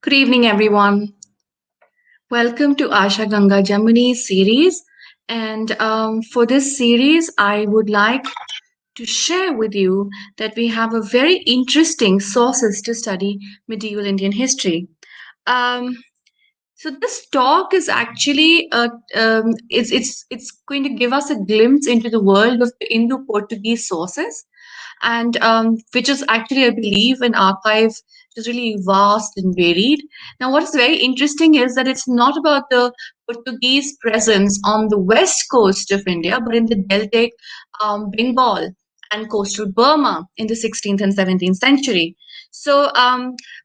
Good evening, everyone. Welcome to Asha Ganga Jamuni series. And for this series, I would like to share with you that we have a very interesting sources to study medieval Indian history. Um, so this talk is actually it's going to give us a glimpse into the world of the Indo-Portuguese sources, and which is actually, I believe, an archive which is really vast and varied. Now, what is very interesting is that it's not about the Portuguese presence on the west coast of India, but in the deltaic Bengal and coastal Burma in the 16th and 17th century. So,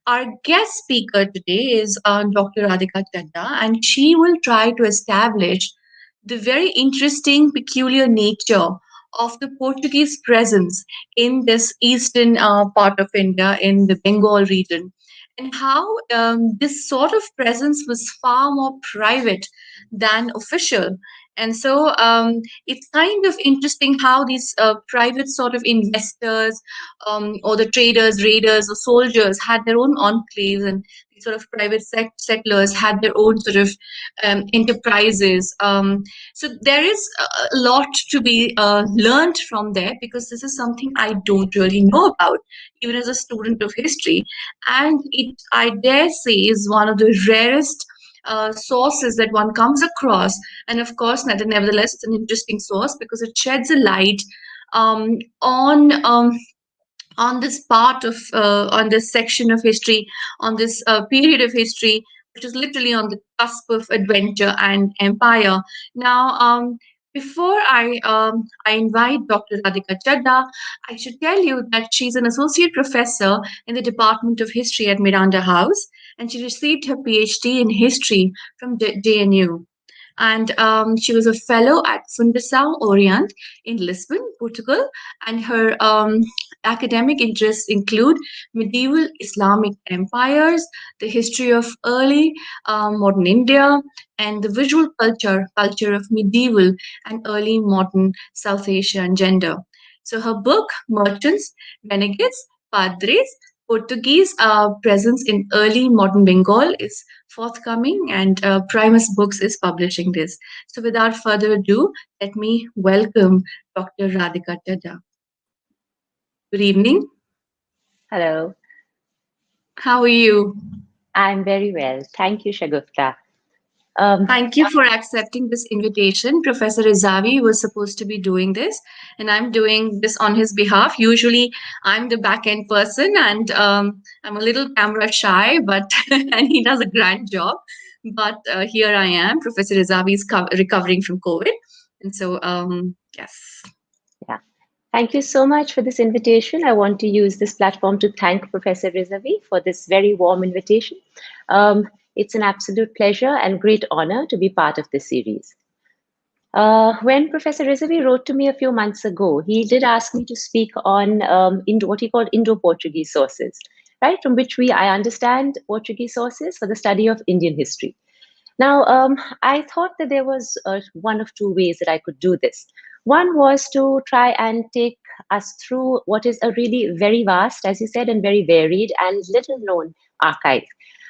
our guest speaker today is Dr. Radhika Chadha, and she will try to establish the very interesting, peculiar nature of the Portuguese presence in this eastern part of India, in the Bengal region, and how this sort of presence was far more private than official. And so it's kind of interesting how these private sort of investors or the traders, raiders, or soldiers had their own enclaves, and these sort of private settlers had their own sort of enterprises. So there is a lot to be learned from there, because this is something I don't really know about, even as a student of history. And it, I dare say, is one of the rarest sources that one comes across. And of course, nevertheless, it's an interesting source because it sheds a light um, on. On this part of on this section of history, on this period of history, which is literally on the cusp of adventure and empire. Now, before I invite Dr. Radhika Chadda, I should tell you that she's an associate professor in the Department of History at Miranda House, and she received her PhD in history from JNU. And she was a fellow at Fundação Orient in Lisbon, Portugal. And her academic interests include medieval Islamic empires, the history of early modern India, and the visual culture of medieval and early modern South Asia and gender. So her book, Merchants, Renegades, Padres, Portuguese presence in early modern Bengal, is forthcoming, and Primus Books is publishing this. So without further ado, let me welcome Dr. Radhika Chadha. Good evening. Hello, How are you? I'm very well. Thank you, Shagufta. Um, Thank you for accepting this invitation. Professor Izavi was supposed to be doing this, and I'm doing this on his behalf. Usually, I'm the back end person, and I'm a little camera shy, but and he does a grand job. But here I am. Professor Izavi is recovering from COVID, and so yes. yeah, thank you so much for this invitation. I want to use this platform to thank Professor Rizavi for this very warm invitation. It's an absolute pleasure and great honor to be part of this series. When Professor Rizavi wrote to me a few months ago, he did ask me to speak on what he called Indo-Portuguese sources, right? From which I understand Portuguese sources for the study of Indian history. Now, I thought that there was one of two ways that I could do this. One was to try and take us through what is a really very vast, as you said, and very varied and little known archive.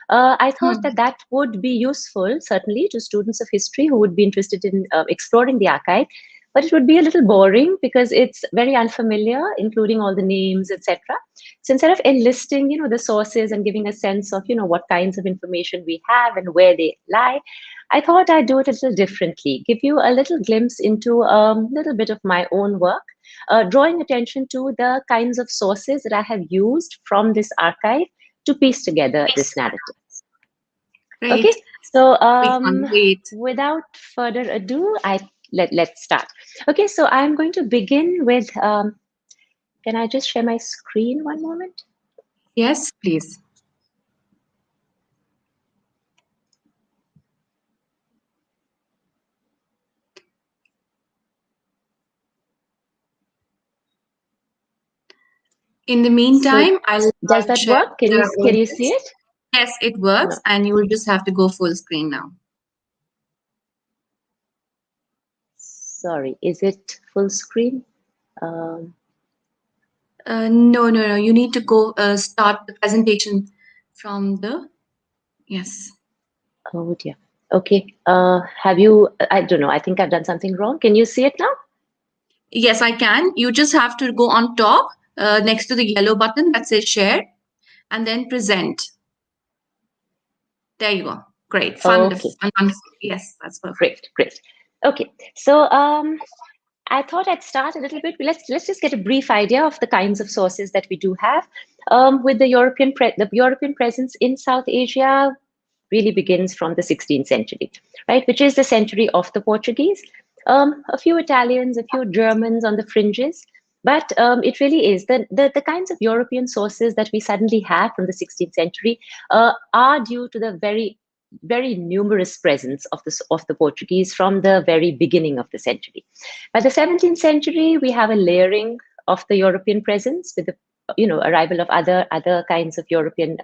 I thought Hmm. that that would be useful, certainly, to students of history who would be interested in exploring the archive. But it would be a little boring because it's very unfamiliar, including all the names, etc. So instead of enlisting, the sources and giving a sense of, what kinds of information we have and where they lie, I thought I'd do it a little differently, give you a little glimpse into a little bit of my own work, drawing attention to the kinds of sources that I have used from this archive to piece together this narrative. Okay, Great. so We can't wait. without further ado, let's start. Okay, so I'm going to begin with. Can I just share my screen one moment? Yes, please. In the So meantime, I'll does that share work? with our Can you see audience. it? Yes, it works, No, and you will just have to go full screen now. sorry. Is it full screen? Um, No, no, no. You need to go start the presentation from the. Yes. Oh dear. Okay. Have you? I don't know. I think I've done something wrong. Can you see it now? Yes, I can. You just have to go on top next to the yellow button that says share and then present. There you go. Great. Wonderful. Okay. Wonderful. Yes, that's perfect. Great. Great. Okay. So I thought I'd start a little bit. Let's just get a brief idea of the kinds of sources that we do have. With the European presence in South Asia really begins from the 16th century, right, which is the century of the Portuguese. A few Italians, a few Germans on the fringes, but it really is the kinds of European sources that we suddenly have from the 16th century are due to the very numerous presence of the Portuguese from the very beginning of the century. By the 17th century, we have a layering of the European presence with the arrival of other kinds of European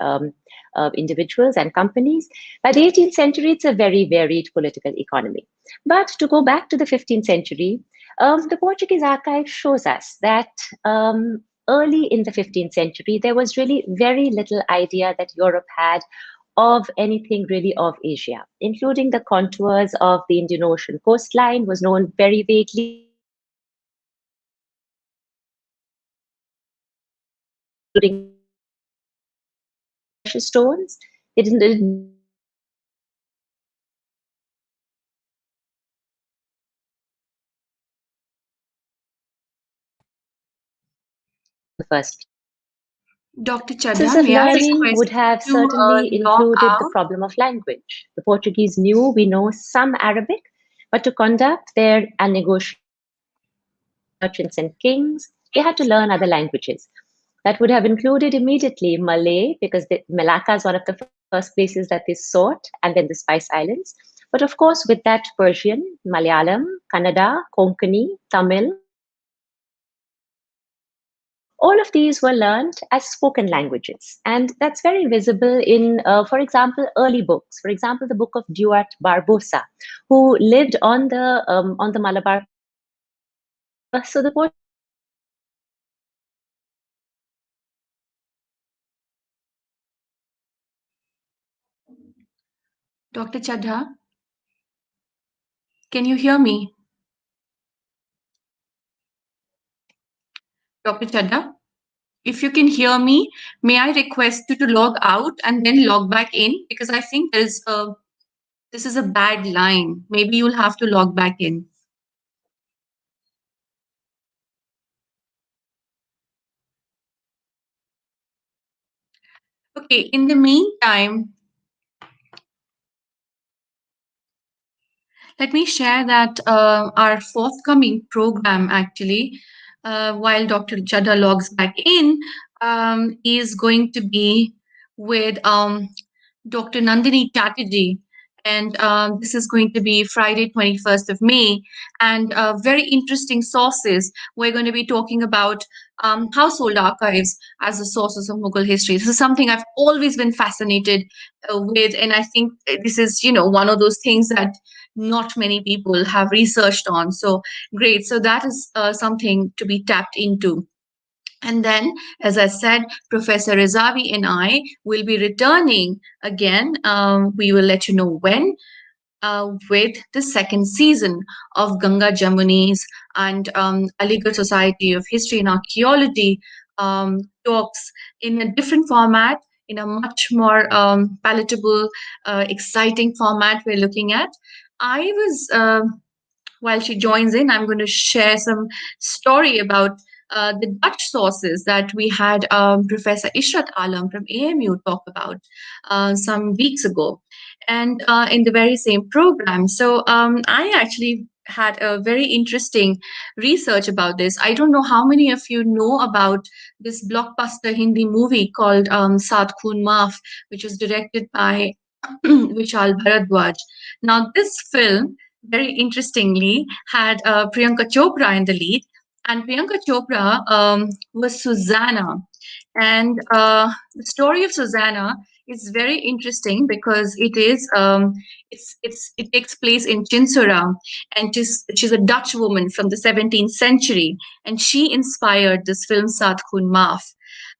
individuals and companies. By the 18th century, it's a very varied political economy. But to go back to the 15th century, the Portuguese archive shows us that early in the 15th century, there was really very little idea that Europe had of anything really of Asia, including the contours of the Indian Ocean coastline was known very vaguely, including precious stones. They didn't the first. Dr. Sources Chadha, of may I learning request would have you to certainly log included the out? problem of language. The Portuguese knew we know some Arabic, but to conduct their and negotiate merchants and kings, they had to learn other languages. That would have included immediately Malay, because Malacca is one of the first places that they sought, and then the Spice Islands. But of course, with that Persian, Malayalam, Kannada, Konkani, Tamil, all of these were learned as spoken languages. And that's very visible in, for example, early books. For example, the book of Duarte Barbosa, who lived on the Malabar. So the Dr. Chadha, can you hear me? Dr. Chadha, if you can hear me, may I request you to log out and then log back in? Because I think this is a bad line. Maybe you'll have to log back in. Okay, in the meantime, let me share that our forthcoming program, actually, while Dr. Chadha logs back in, is going to be with Dr. Nandini Chatterjee. And this is going to be Friday, 21st of May. And very interesting sources. We're going to be talking about household archives as the sources of Mughal history. This is something I've always been fascinated with. And I think this is, one of those things that not many people have researched on. So great. So that is something to be tapped into. And then, as I said, Professor Rizavi and I will be returning again. We will let you know when with the second season of Ganga Jamuni's and Aligarh Society of History and Archaeology talks in a different format, in a much more palatable, exciting format we're looking at. I was while she joins in, I'm going to share some story about the Dutch sources that we had Professor Ishrat Alam from AMU talk about some weeks ago, and in the very same program. So I actually had a very interesting research about this. I don't know how many of you know about this blockbuster Hindi movie called Saat Khoon Maaf, which was directed by Vishal Bharadwaj. Now, this film very interestingly had Priyanka Chopra in the lead, and Priyanka Chopra was Susanna. And the story of Susanna is very interesting because it takes place in Chinsura, and she's a Dutch woman from the 17th century, and she inspired this film Saat Khoon Maaf.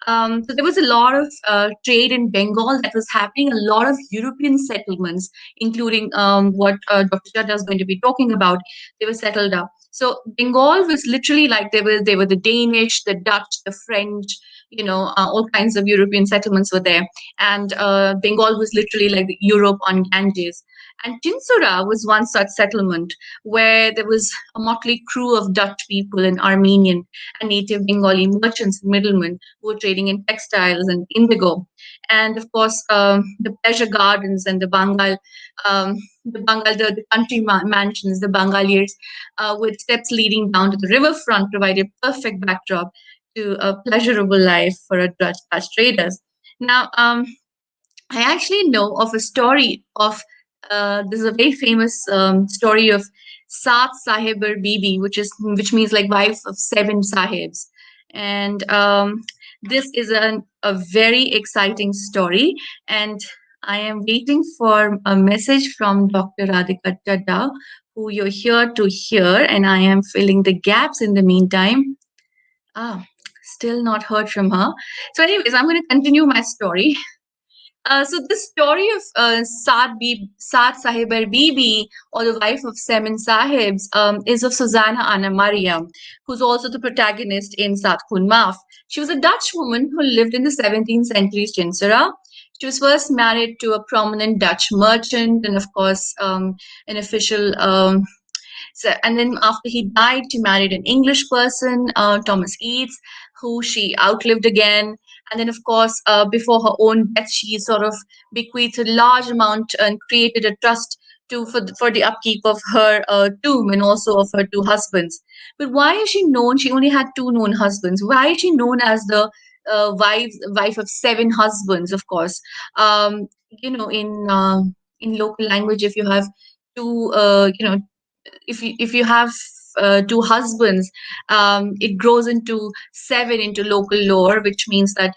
So there was a lot of trade in Bengal that was happening, a lot of European settlements, including what Dr. Chadha is going to be talking about. They were settled up. So Bengal was literally like they were the Danish, the Dutch, the French, all kinds of European settlements were there, and Bengal was literally like the Europe on Ganges. And Tinsura was one such settlement where there was a motley crew of Dutch people and Armenian and native Bengali merchants and middlemen who were trading in textiles and indigo. And of course, the pleasure gardens and the country mansions, the Bangaliers, with steps leading down to the riverfront, provided perfect backdrop to a pleasurable life for a Dutch traders. Now, I actually know of a story of this is a very famous story of Saat Sahibar Bibi, which means like wife of seven sahibs, and this is a very exciting story. And I am waiting for a message from Dr. Radhika Chadha, who you're here to hear, and I am filling the gaps in the meantime. Ah, still not heard from her. So, anyways, I'm going to continue my story. So the story of Saad Sahibar Bibi, or the wife of Seven Sahibs, is of Susanna Anna Mariam, who's also the protagonist in Saat Khun Maaf. She was a Dutch woman who lived in the 17th century's Chinsara. She was first married to a prominent Dutch merchant and, of course, an official. So, and then after he died, she married an English person, Thomas Eads, who she outlived again. And then, of course, before her own death, she sort of bequeathed a large amount and created a trust for the upkeep of her tomb and also of her two husbands. But why is she known? She only had two known husbands. Why is she known as the wife of seven husbands? Of course, in local language, if you have two, if you have two husbands, it grows into seven into local lore, which means that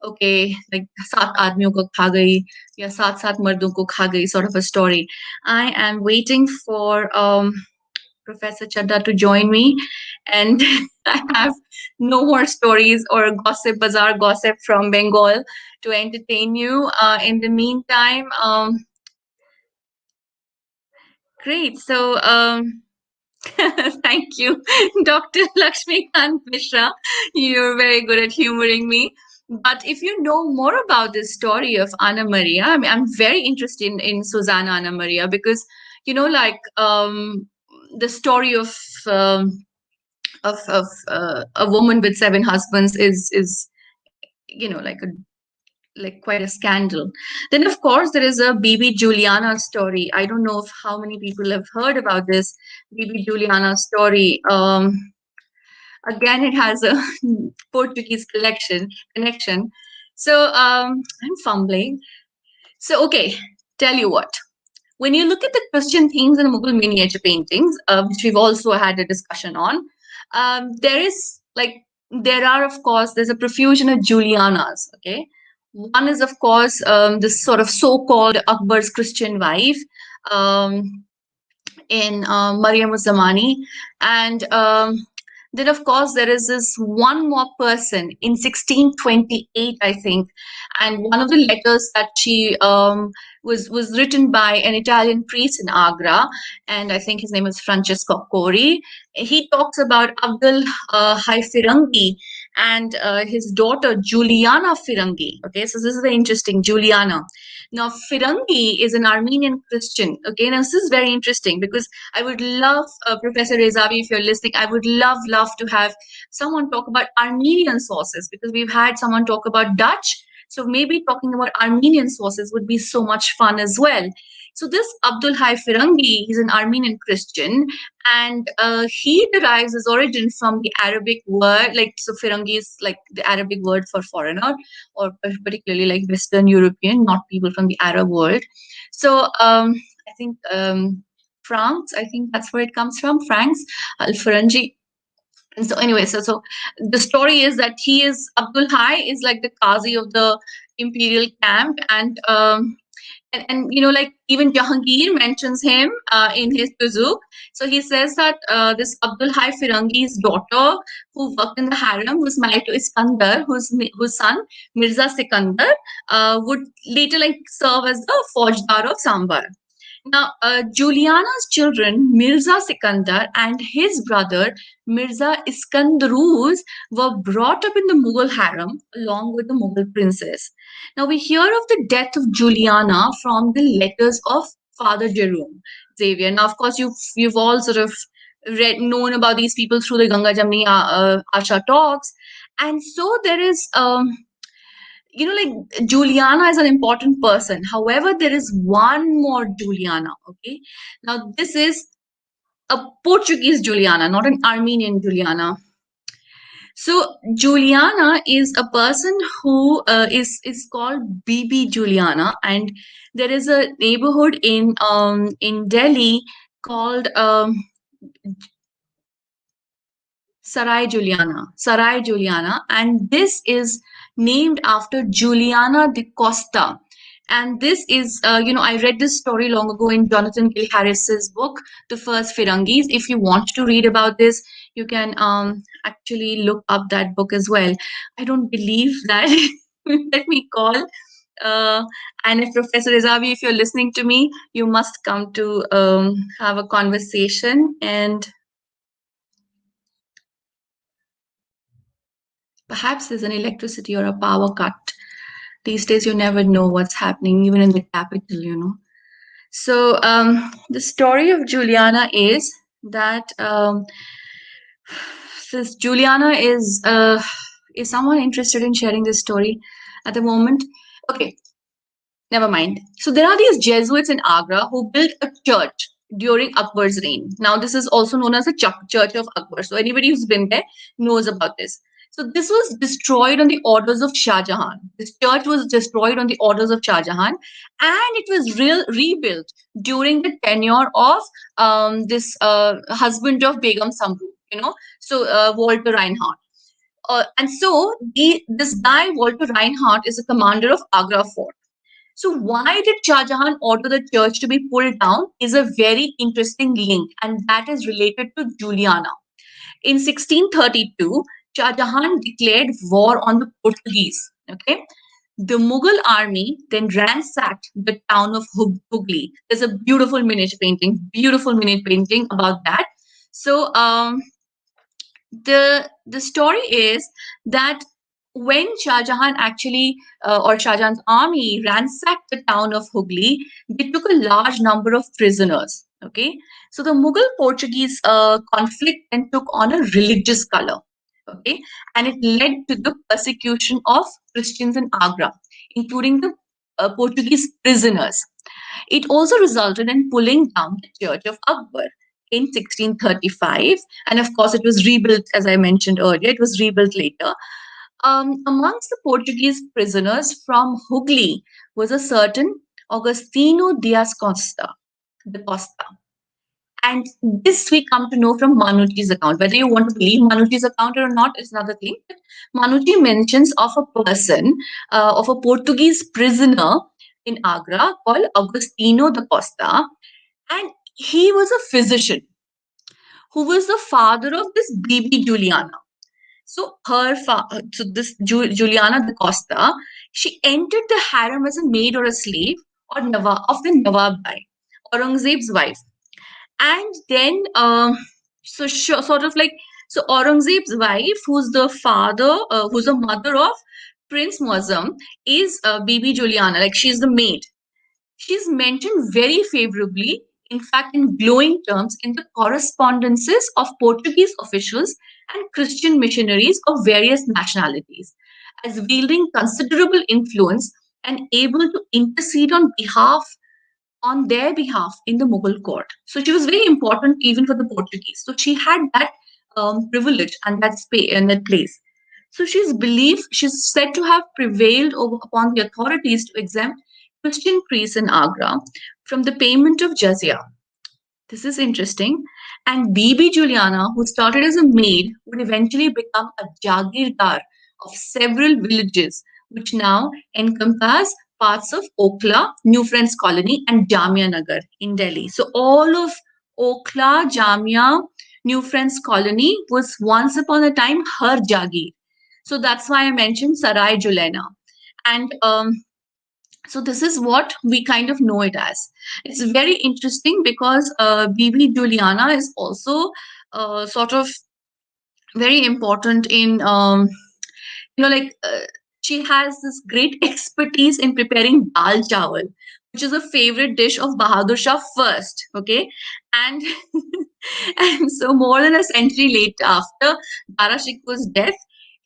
okay, like सात आदमियों को खा गई या सात सात मर्दों को खा गई, sort of a story. I am waiting for Professor Chadda to join me, and I have no more stories or gossip, bazaar gossip from Bengal to entertain you. In the meantime, great. So. Thank you, Dr. Lakshmikant Mishra. You're very good at humoring me. But if you know more about this story of Anna Maria, I mean, I'm very interested in Susanna Anna Maria because, like the story of a woman with seven husbands is like quite a scandal. Then, of course, there is a Bibi Juliana story. I don't know if how many people have heard about this Bibi Juliana story. Again, it has a Portuguese connection. So I'm fumbling. So okay, tell you what. When you look at the Christian themes in the Mughal miniature paintings, which we've also had a discussion on, there is like there are of course there's a profusion of Julianas. Okay, one is of course this sort of so-called Akbar's Christian wife. In Maryam Zamani. And then, of course, there is this one more person in 1628, I think, and one of the letters that she was written by an Italian priest in Agra, and I think his name is Francesco Cori. He talks about Abdul Hai Firangi and his daughter Juliana Firangi. Okay, so this is very interesting, Juliana. Now, Firangi is an Armenian Christian. Okay, now this is very interesting because I would love, Professor Rezavi, if you're listening, I would love to have someone talk about Armenian sources because we've had someone talk about Dutch. So maybe talking about Armenian sources would be so much fun as well. So this Abdul Hai Firangi, he's an Armenian Christian, and he derives his origin from the Arabic word, like so Firangi is like the Arabic word for foreigner, or particularly like Western European, not people from the Arab world. So I think France, I think that's where it comes from, Franks, Al-Farangi. And so anyway, so the story is that he is Abdul Hai is like the Qazi of the imperial camp, and and you know, like even Jahangir mentions him in his Tuzuk. So he says that this Abdul Hai Firangi's daughter, who worked in the harem, was married to Iskandar, whose son Mirza Sikandar would later like serve as the Faujdar of Sambar. Now, Juliana's children, Mirza Sikandar and his brother, Mirza Iskandaruz, were brought up in the Mughal harem along with the Mughal princess. Now, we hear of the death of Juliana from the letters of Father Jerome Xavier. Now, of course, you've all sort of known about these people through the Ganga Jamni Asha talks. And so there is you know, like Juliana is an important person. However, there is one more Juliana. Okay. Now, this is a Portuguese Juliana, not an Armenian Juliana. So, Juliana is a person who is called BB Juliana, and there is a neighborhood in Delhi called Sarai Juliana, and this is named after Juliana de Costa. And this is, you know, I read this story long ago in Jonathan Gil Harris's book, The First Firangis. If you want to read about this, you can actually look up that book as well. I don't believe that. Let me call. Uh, and if Professor Izavi, if you're listening to me, you must come to have a conversation. And perhaps there's an electricity or a power cut. These days, you never know what's happening, even in the capital, you know. So, the story of Juliana is that since Juliana is someone interested in sharing this story at the moment. Okay, never mind. So there are these Jesuits in Agra who built a church during Akbar's reign. Now, this is also known as the Church of Akbar. So anybody who's been there knows about this. So this was destroyed on the orders of Shah Jahan. This church was destroyed on the orders of Shah Jahan, and it was rebuilt during the tenure of this husband of Begum Samru. You know, so Walter Reinhardt. And so this guy Walter Reinhardt is a commander of Agra Fort. So, why did Shah Jahan order the church to be pulled down is a very interesting link, and that is related to Juliana. In 1632, Shah Jahan declared war on the Portuguese. Okay. The Mughal army then ransacked the town of Hooghly. There's a beautiful miniature painting about that. So, the story is that when Shah Jahan actually or Shah Jahan's army ransacked the town of Hooghly, they took a large number of prisoners. Okay, so the Mughal Portuguese conflict then took on a religious color. Okay, and it led to the persecution of Christians in Agra, including the Portuguese prisoners. It also resulted in pulling down the Church of Akbar in 1635. And of course, it was rebuilt, as I mentioned earlier, it was rebuilt later. Amongst the Portuguese prisoners from Hooghly was a certain Agostino Dias Costa, the Costa. And this we come to know from Manuti's account. Whether you want to believe Manuti's account or not is another thing. But Manuti mentions of a person, of a Portuguese prisoner in Agra called Agostino da Costa, and he was a physician who was the father of this baby Juliana. So so this Juliana da Costa, she entered the harem as a maid or a slave or Nawab of the Nawab Bai, Aurangzeb's wife. And then sort of like, so Aurangzeb's wife, who's the mother of Prince Muazzam, is Bibi Juliana, like she's the maid. She's mentioned very favorably, in fact, in glowing terms, in the correspondences of Portuguese officials and Christian missionaries of various nationalities, as wielding considerable influence and able to intercede on their behalf in the Mughal court. So she was very important even for the Portuguese. So she had that privilege and that space and that place. So she's said to have prevailed upon the authorities to exempt Christian priests in Agra from the payment of jizya. This is interesting. And Bibi Juliana, who started as a maid, would eventually become a jagirdar of several villages, which now encompass parts of Okhla, New Friends Colony, and Jamia Nagar in Delhi. So all of Okhla, Jamia, New Friends Colony was once upon a time her Jagir. So that's why I mentioned Sarai Julena. And so this is what we kind of know it as. It's very interesting because Bibi Juliana is also sort of very important in like she has this great expertise in preparing dal chawal, which is a favorite dish of Bahadur Shah first. Okay, and and so more than a century later, after Dara Shikoh's death,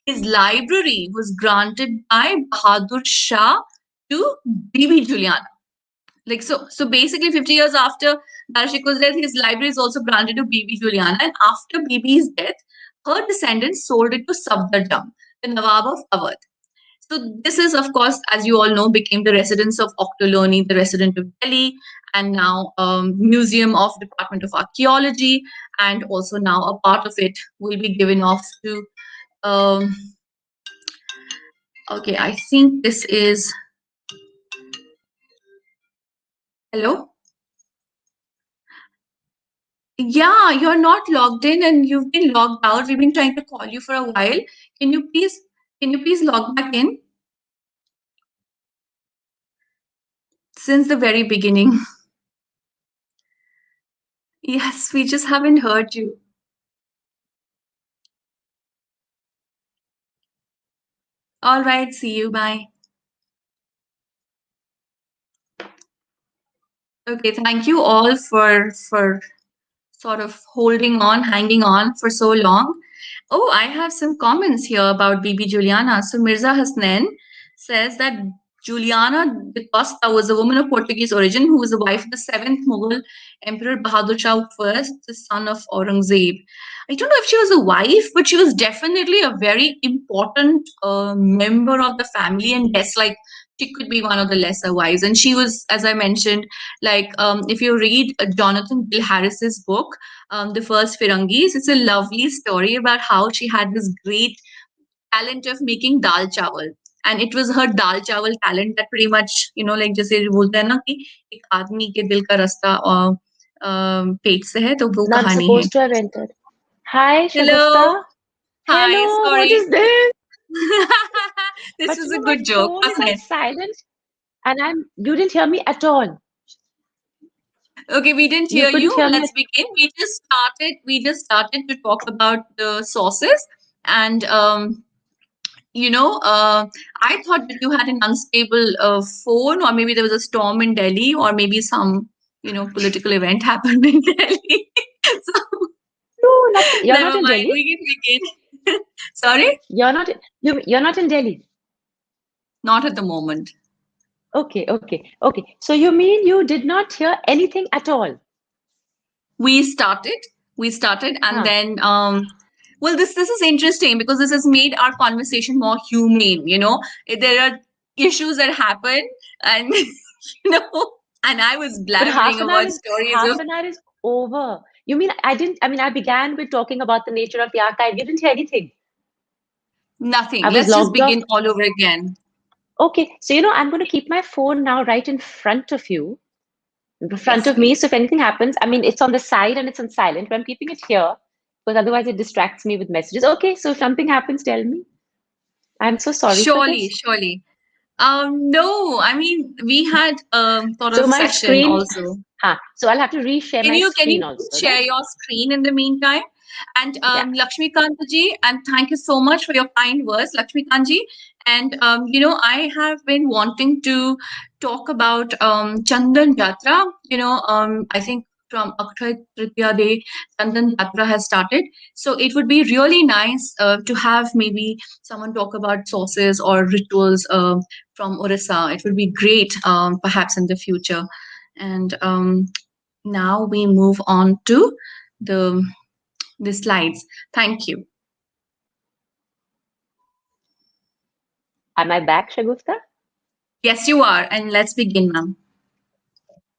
his library was granted by Bahadur Shah to Bibi Juliana. Like so basically 50 years after Darshiko's death, his library is also granted to Bibi Juliana. And after Bibi's death, her descendants sold it to Safdarjung, the Nawab of Awadh. So this is, of course, as you all know, became the residence of Oktoloni, the resident of Delhi, and now Museum of Department of Archaeology, and also now a part of it will be given off to. Um, okay, I think this is. Hello. Yeah, you're not logged in and you've been logged out. We've been trying to call you for a while. Can you please can you please log back in since the very beginning? Yes, we just haven't heard you. All right, see you. Bye. Okay, thank you all for sort of holding on, hanging on for so long. Oh, I have some comments here about Bibi Juliana. So Mirza Hasnain says that Juliana de Costa was a woman of Portuguese origin who was the wife of the seventh Mughal Emperor Bahadur Shah I, the son of Aurangzeb. I don't know if she was a wife, but she was definitely a very important member of the family, and yes, like she could be one of the lesser wives. And she was, as I mentioned, like if you read Jonathan Bill Harris's book, the first Firangis. It's a lovely story about how she had this great talent of making dal chawal. And it was her dal chawal talent that pretty much, like जैसे बोलते हैं ना कि एक आदमी के दिल का रास्ता पेट से है तो वो Not कहानी है. supposed to have entered. Hi, Hello. Shagufta. Hi. Hello, what Sorry. is this? This But was you a know, my good joke, phone is wasn't on it? silent and you didn't hear me at all. Okay, we didn't You hear couldn't you. hear me. Let's begin. We just started to talk about the sources, and I thought that you had an unstable phone, or maybe there was a storm in Delhi, or maybe some, political event happened in Delhi. So, No, nothing. You're not never in mind. Delhi. We can begin. Sorry? You're not in Delhi. Not at the moment. Okay, okay, okay. So you mean you did not hear anything at all? We started. We started, and Huh. then, well, this is interesting because this has made our conversation more humane. There are issues that happen, and you know, and I was But blabbering about stories half of an hour is over. You mean I began with talking about the nature of the archive. You didn't hear anything. nothing. I was Let's just logged off. begin all over again. Okay, so I'm going to keep my phone now right in front of you, in front Yes, of me. please. So if anything happens, it's on the side and it's on silent, but I'm keeping it here because otherwise it distracts me with messages. Okay, so if something happens, tell me. I'm so sorry for Surely, this. surely. No, I mean we had sort So of my session screen, also. so I'll have to reshare Can my you screen please also, share right? your screen in the meantime? And Yeah. Lakshmi Kantaji, and thank you so much for your kind words, Lakshmi Kanji. And I have been wanting to talk about Chandan Yatra. I think from Akshaya Tritiya Day, Chandan Yatra has started. So it would be really nice to have maybe someone talk about sources or rituals from Orissa. It would be great, perhaps in the future. And now we move on to the the slides. Thank you. Am I back, Shagufta? Yes, you are. And let's begin, ma'am.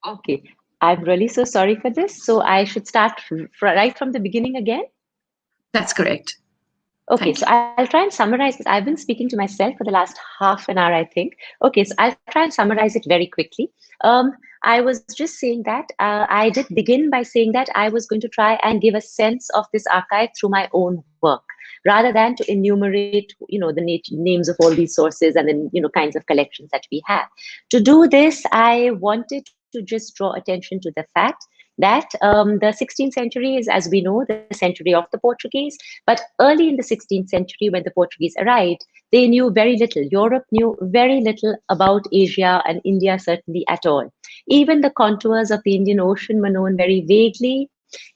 Okay. I'm really so sorry for this. So I should start right from the beginning again. That's correct. Okay, Thank so you. I'll try and summarize this. I've been speaking to myself for the last half an hour, I think. Okay, so I'll try and summarize it very quickly. I was just saying that I did begin by saying that I was going to try and give a sense of this archive through my own work, rather than to enumerate, the names of all these sources and then, kinds of collections that we have. To do this, I wanted to just draw attention to the fact that the 16th century is, as we know, the century of the Portuguese. But early in the 16th century, when the Portuguese arrived, they knew very little. Europe knew very little about Asia and India, certainly at all. Even the contours of the Indian Ocean were known very vaguely.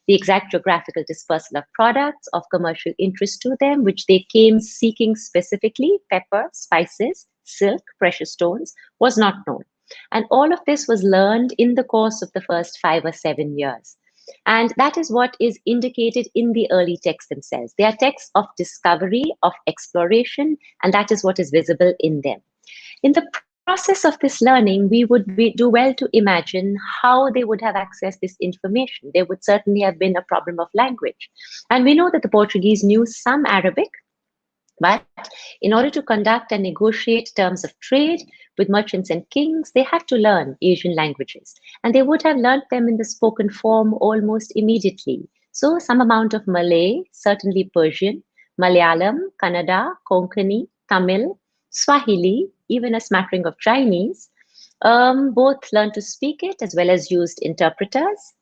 The exact geographical dispersal of products of commercial interest to them, which they came seeking specifically, pepper, spices, silk, precious stones, was not known. And all of this was learned in the course of the first 5 or 7 years. And that is what is indicated in the early texts themselves. They are texts of discovery, of exploration, and that is what is visible in them. In the process of this learning, we would do well to imagine how they would have accessed this information. There would certainly have been a problem of language. And we know that the Portuguese knew some Arabic, but in order to conduct and negotiate terms of trade with merchants and kings, they had to learn Asian languages. And they would have learnt them in the spoken form almost immediately. So, some amount of Malay, certainly Persian, Malayalam, Kannada, Konkani, Tamil, Swahili, even a smattering of Chinese. Both learned to speak it as well as used interpreters.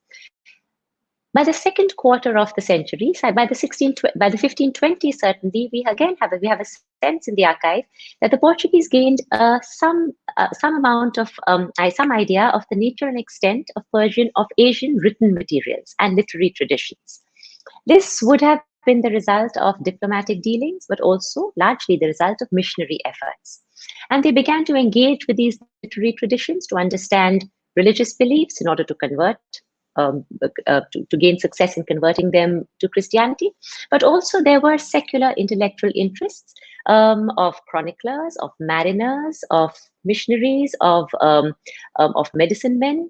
By the second quarter of the century, so by the 1520s, certainly, we have a sense in the archive that the Portuguese gained some amount of some idea of the nature and extent of Asian written materials and literary traditions. This would have been the result of diplomatic dealings, but also largely the result of missionary efforts. And they began to engage with these literary traditions to understand religious beliefs in order to convert to gain success in converting them to Christianity. But also there were secular intellectual interests of chroniclers, of mariners, of missionaries, of medicine men,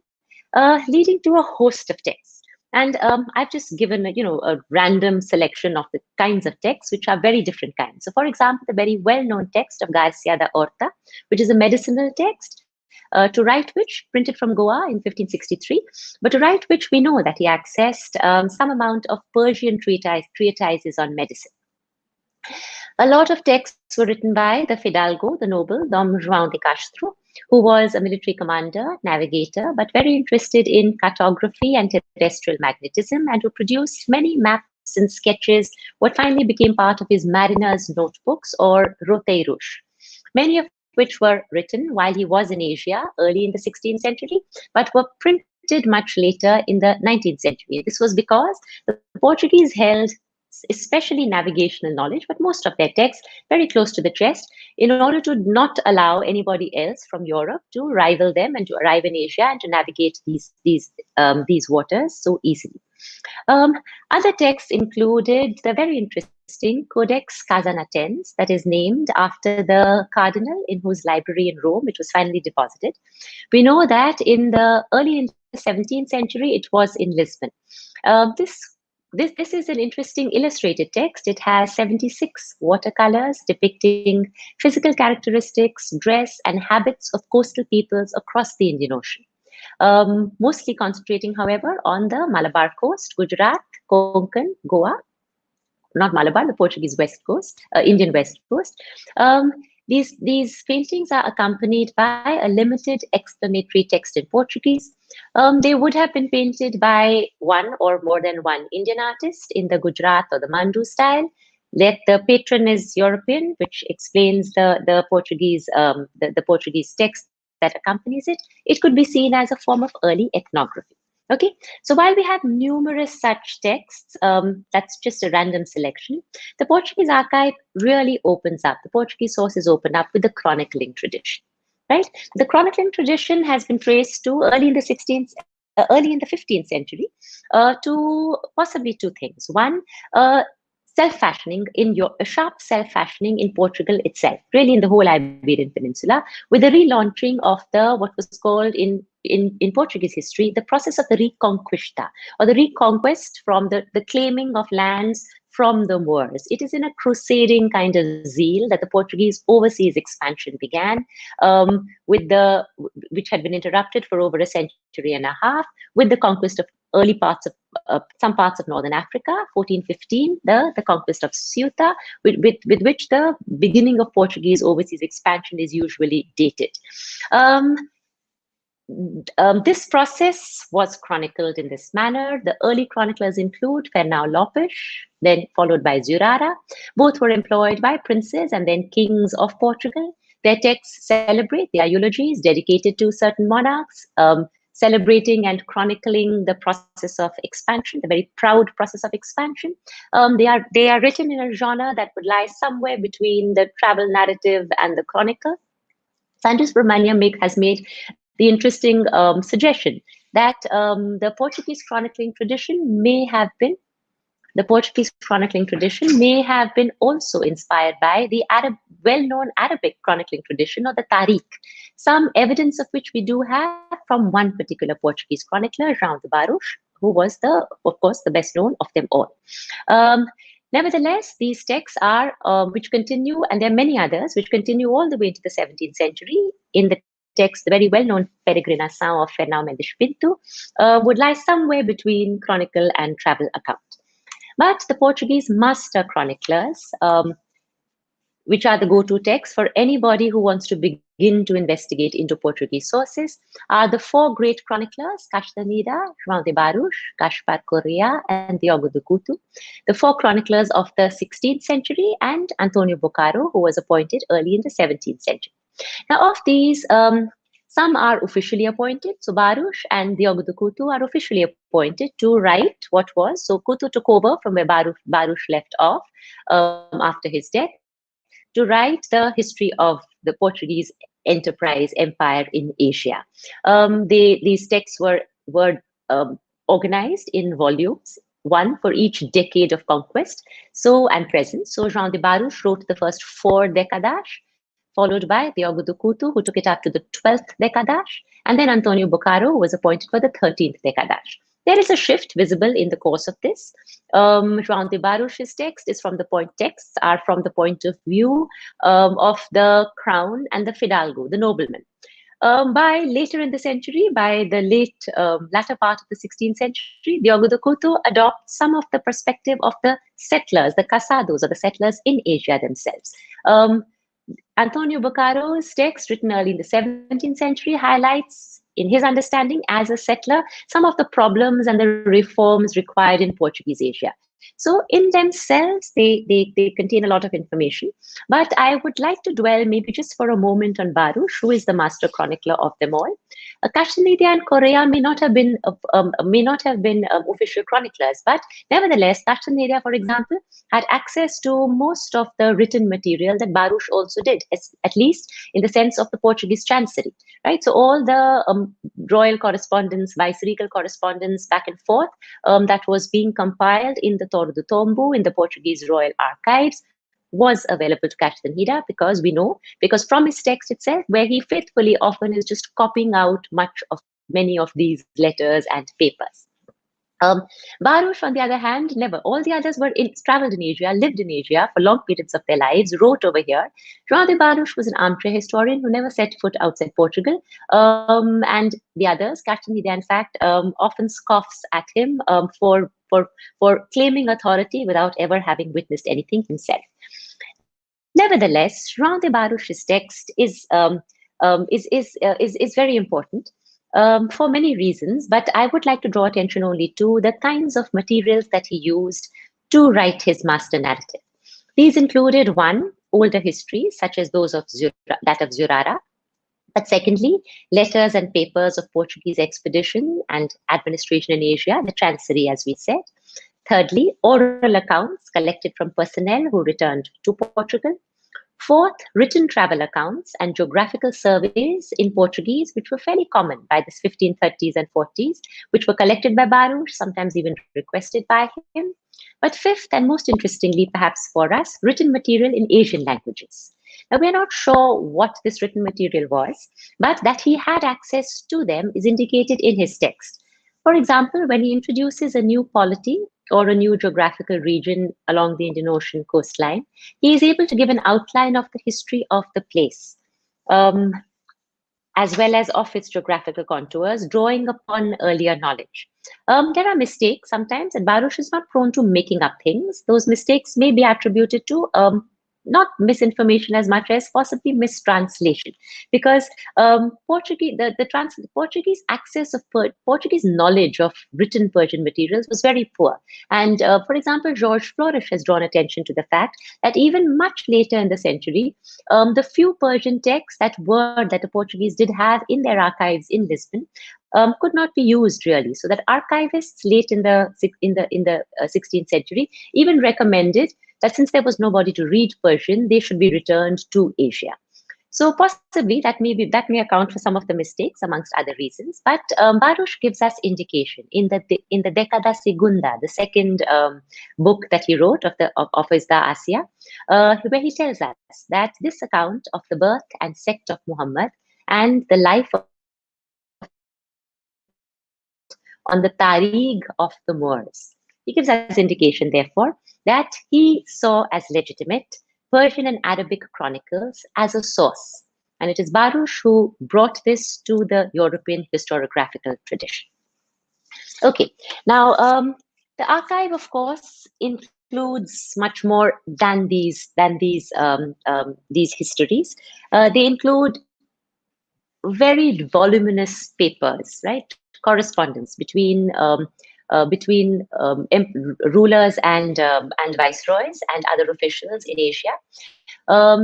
leading to a host of texts. And I've just given a random selection of the kinds of texts, which are very different kinds. So, for example, the very well-known text of Garcia da Horta, which is a medicinal text, to write which, printed from Goa in 1563, but to write which we know that he accessed some amount of Persian treatises on medicine. A lot of texts were written by the Fidalgo, the noble, Dom João de Castro, who was a military commander, navigator, but very interested in cartography and terrestrial magnetism, and who produced many maps and sketches, what finally became part of his mariner's notebooks or roteiros, many of which were written while he was in Asia early in the 16th century, but were printed much later in the 19th century. This was because the Portuguese held especially navigational knowledge, but most of their texts very close to the chest, in order to not allow anybody else from Europe to rival them and to arrive in Asia and to navigate these waters so easily. Um, Other texts included the very interesting Codex Casanatense, that is named after the cardinal in whose library in Rome it was finally deposited. We know that early in the 17th century, it was in Lisbon. This is an interesting illustrated text. It has 76 watercolors depicting physical characteristics, dress, and habits of coastal peoples across the Indian Ocean. Mostly concentrating, however, on the Malabar coast, Gujarat, Konkan, Goa, not Malabar, the Portuguese west coast, Indian west coast. These paintings are accompanied by a limited explanatory text in Portuguese. They would have been painted by one or more than one Indian artist in the Gujarat or the Mandu style. That the patron is European, which explains the Portuguese text that accompanies it. It could be seen as a form of early ethnography. Okay, so while we have numerous such texts, that's just a random selection, the Portuguese archive really opens up, the Portuguese sources open up with the chronicling tradition, right? The chronicling tradition has been traced to early in the 15th century, to possibly two things. One, self-fashioning sharp self-fashioning in Portugal itself, really in the whole Iberian Peninsula, with the relaunching of what was called in Portuguese history, the process of the reconquista, or the reconquest from the claiming of lands from the Moors. It is in a crusading kind of zeal that the Portuguese overseas expansion began, which had been interrupted for over a century and a half with the conquest of early parts of some parts of northern Africa, 1415, the conquest of Ceuta, with which the beginning of Portuguese overseas expansion is usually dated. This process was chronicled in this manner. The early chroniclers include Fernão Lopes, then followed by Zurara. Both were employed by princes and then kings of Portugal. Their texts celebrate, they are eulogies dedicated to certain monarchs, celebrating and chronicling the process of expansion, the very proud process of expansion. They are written in a genre that would lie somewhere between the travel narrative and the chronicle. Sanders Brahmanya has made the interesting suggestion that the Portuguese chronicling tradition may have been also inspired by the well-known Arabic chronicling tradition, or the Tariq, some evidence of which we do have from one particular Portuguese chronicler, João de Barros, who was, of course, the best known of them all. Nevertheless, these texts are, which continue, and there are many others, which continue all the way into the 17th century. In the text, the very well-known Peregrinação of Fernão Mendes Pinto would lie somewhere between chronicle and travel account. But the Portuguese master chroniclers, which are the go-to texts for anybody who wants to begin to investigate Indo-Portuguese sources, are the four great chroniclers, Castaneda, João de Barros, Gaspar Correa, and Diogo de Couto, the four chroniclers of the 16th century, and Antonio Bocaro, who was appointed early in the 17th century. Now, of these, some are officially appointed. So Barros and Diogo de Couto are officially appointed to write what was. So Couto took over from where Barros left off after his death, to write the history of the Portuguese enterprise empire in Asia. These texts were organized in volumes, one for each decade of conquest, and present. So João de Barros wrote the first 4 décadas, followed by Diogo de Couto, who took it up to the 12th décadas, and then Antonio Bocaro, who was appointed for the 13th décadas. There is a shift visible in the course of this. João de Barros' texts are from the point of view of the crown and the fidalgo, the nobleman. By later in the century, by the latter part of the 16th century, Diogo de Couto adopts some of the perspective of the settlers, the casados, or the settlers in Asia themselves. Antonio Bocaro's text, written early in the 17th century, highlights, in his understanding as a settler, some of the problems and the reforms required in Portuguese Asia. So in themselves, they contain a lot of information. But I would like to dwell maybe just for a moment on Barros, who is the master chronicler of them all. Castaneda and Correa may not have been official chroniclers, but nevertheless, Castaneda, for example, had access to most of the written material that Barros also did, at least in the sense of the Portuguese chancery, right? So all the royal correspondence, viceregal correspondence back and forth that was being compiled in the Torre do Tombo, in the Portuguese Royal Archives, was available to Castaneda, because from his text itself, where he faithfully often is just copying out many of these letters and papers. Barros, on the other hand, never. All the others traveled in Asia, lived in Asia for long periods of their lives, wrote over here. João de Barros was an armchair historian who never set foot outside Portugal. And the others, Castaneda, in fact, often scoffs at him for claiming authority without ever having witnessed anything himself. Nevertheless, João de Barros' text is very important. For many reasons, but I would like to draw attention only to the kinds of materials that he used to write his master narrative. These included, one, older histories, such as those of that of Zurara, but secondly, letters and papers of Portuguese expedition and administration in Asia, the chancery, as we said. Thirdly, oral accounts collected from personnel who returned to Portugal. Fourth, written travel accounts and geographical surveys in Portuguese, which were fairly common by the 1530s and 40s, which were collected by Barros, sometimes even requested by him. But fifth, and most interestingly perhaps for us, written material in Asian languages. Now, we're not sure what this written material was, but that he had access to them is indicated in his text. For example, when he introduces a new polity or a new geographical region along the Indian Ocean coastline, he is able to give an outline of the history of the place. As well as of its geographical contours, drawing upon earlier knowledge. There are mistakes sometimes, and Baruch is not prone to making up things. Those mistakes may be attributed to not misinformation as much as possibly mistranslation, because Portuguese access of Portuguese knowledge of written Persian materials was very poor. And for example, George Flourish has drawn attention to the fact that even much later in the century, the few Persian texts that the Portuguese did have in their archives in Lisbon could not be used really. So that archivists late in the 16th century even recommended that since there was nobody to read Persian, they should be returned to Asia. So possibly that may account for some of the mistakes amongst other reasons. But Baruch gives us indication in the Decada Segunda, the second book that he wrote of his Da Asia, where he tells us that this account of the birth and sect of Muhammad and the life of Muhammad is based on the Tariq of the Moors. He gives us indication, therefore, that he saw as legitimate Persian and Arabic chronicles as a source. And it is Baruch who brought this to the European historiographical tradition. Okay, now the archive, of course, includes much more than these histories. They include very voluminous papers, right? Correspondence between rulers and viceroys and other officials in Asia.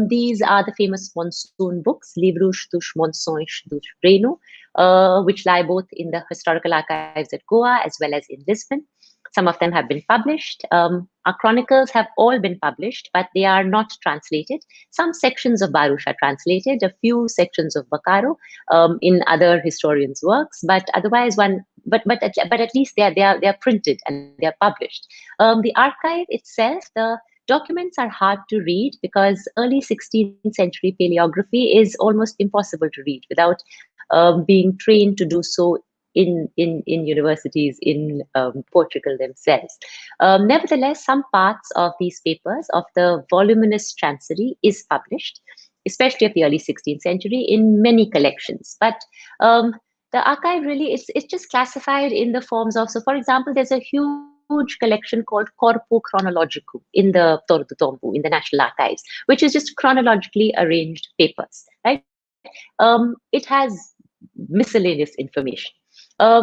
These are the famous monsoon books, Livros dos Monções do Reino, which lie both in the historical archives at Goa as well as in Lisbon. Some of them have been published. Our chronicles have all been published, but they are not translated. Some sections of Baruch are translated, a few sections of Bacaro in other historians' works, but otherwise but at least they are printed and they are published. The archive itself, the documents are hard to read because early 16th century paleography is almost impossible to read without being trained to do so in universities in Portugal themselves. Nevertheless, some parts of these papers of the voluminous chancery is published, especially of the early 16th century, in many collections. But the archive really, it's just classified in the forms of, so for example, there's a huge collection called Corpo Chronologico in the Torre do Tombo, in the National Archives, which is just chronologically arranged papers, right? It has miscellaneous information.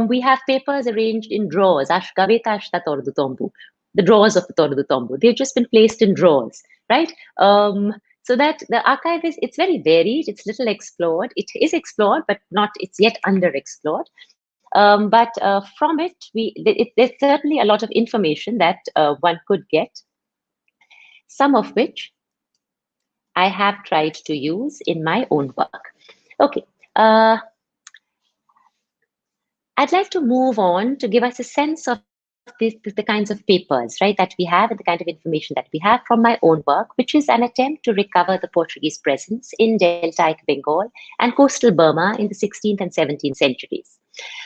We have papers arranged in drawers, as gavetas da Torre do Tombo, the drawers of the Torre do Tombo. They've just been placed in drawers, right? So that the archive it's very varied, it's little explored. It is explored, but it's yet underexplored. But from it, there's certainly a lot of information that one could get, some of which I have tried to use in my own work. Okay. I'd like to move on to give us a sense of the kinds of papers, right, that we have and the kind of information that we have from my own work, which is an attempt to recover the Portuguese presence in deltaic Bengal and coastal Burma in the 16th and 17th centuries.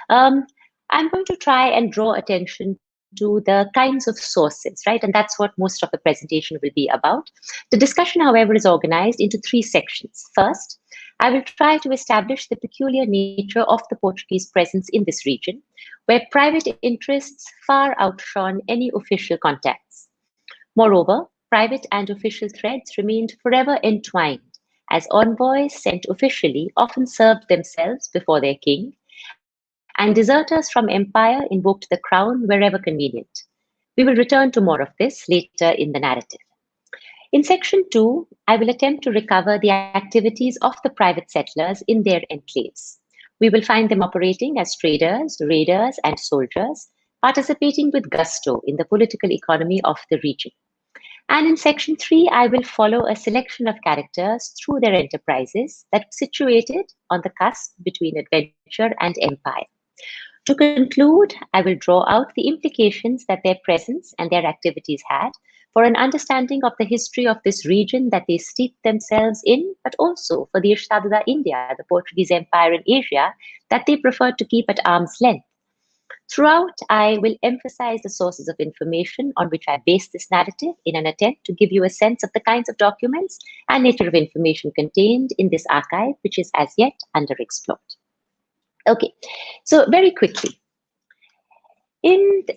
I'm going to try and draw attention to the kinds of sources, right? And that's what most of the presentation will be about. The discussion, however, is organized into three sections. First, I will try to establish the peculiar nature of the Portuguese presence in this region, where private interests far outshone any official contacts. Moreover, private and official threads remained forever entwined, as envoys sent officially often served themselves before their king, and deserters from empire invoked the crown wherever convenient. We will return to more of this later in the narrative. In section 2, I will attempt to recover the activities of the private settlers in their enclaves. We will find them operating as traders, raiders, and soldiers, participating with gusto in the political economy of the region. And in section 3, I will follow a selection of characters through their enterprises that are situated on the cusp between adventure and empire. To conclude, I will draw out the implications that their presence and their activities had for an understanding of the history of this region that they steeped themselves in, but also for the Estado da India, the Portuguese Empire in Asia, that they preferred to keep at arm's length. Throughout, I will emphasize the sources of information on which I base this narrative in an attempt to give you a sense of the kinds of documents and nature of information contained in this archive, which is as yet underexplored. Okay, so very quickly,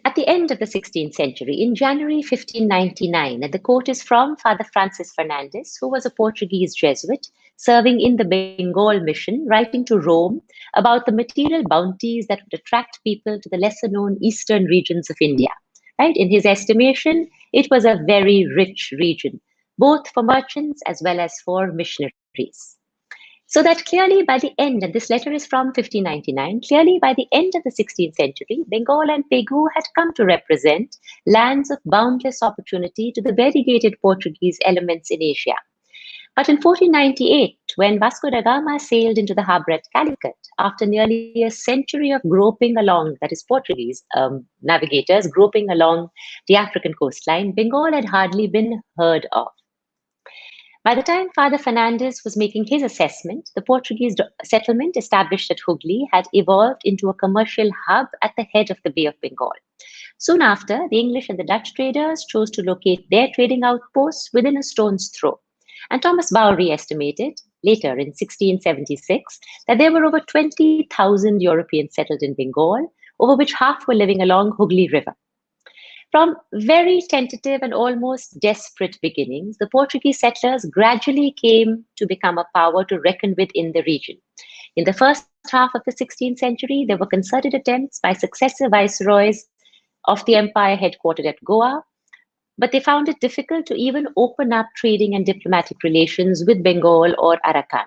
at the end of the 16th century, in January 1599, and the quote is from Father Francis Fernandes, who was a Portuguese Jesuit serving in the Bengal mission, writing to Rome about the material bounties that would attract people to the lesser known eastern regions of India. Right? In his estimation, it was a very rich region, both for merchants as well as for missionaries. So that clearly by the end, and this letter is from 1599, clearly by the end of the 16th century, Bengal and Pegu had come to represent lands of boundless opportunity to the variegated Portuguese elements in Asia. But in 1498, when Vasco da Gama sailed into the harbour at Calicut, after nearly a century of groping along, that is Portuguese navigators groping along the African coastline, Bengal had hardly been heard of. By the time Father Fernandes was making his assessment, the Portuguese settlement established at Hooghly had evolved into a commercial hub at the head of the Bay of Bengal. Soon after, the English and the Dutch traders chose to locate their trading outposts within a stone's throw. And Thomas Bowry estimated, later in 1676, that there were over 20,000 Europeans settled in Bengal, over which half were living along Hooghly River. From very tentative and almost desperate beginnings, the Portuguese settlers gradually came to become a power to reckon with in the region. In the first half of the 16th century, there were concerted attempts by successive viceroys of the empire headquartered at Goa, but they found it difficult to even open up trading and diplomatic relations with Bengal or Arakan.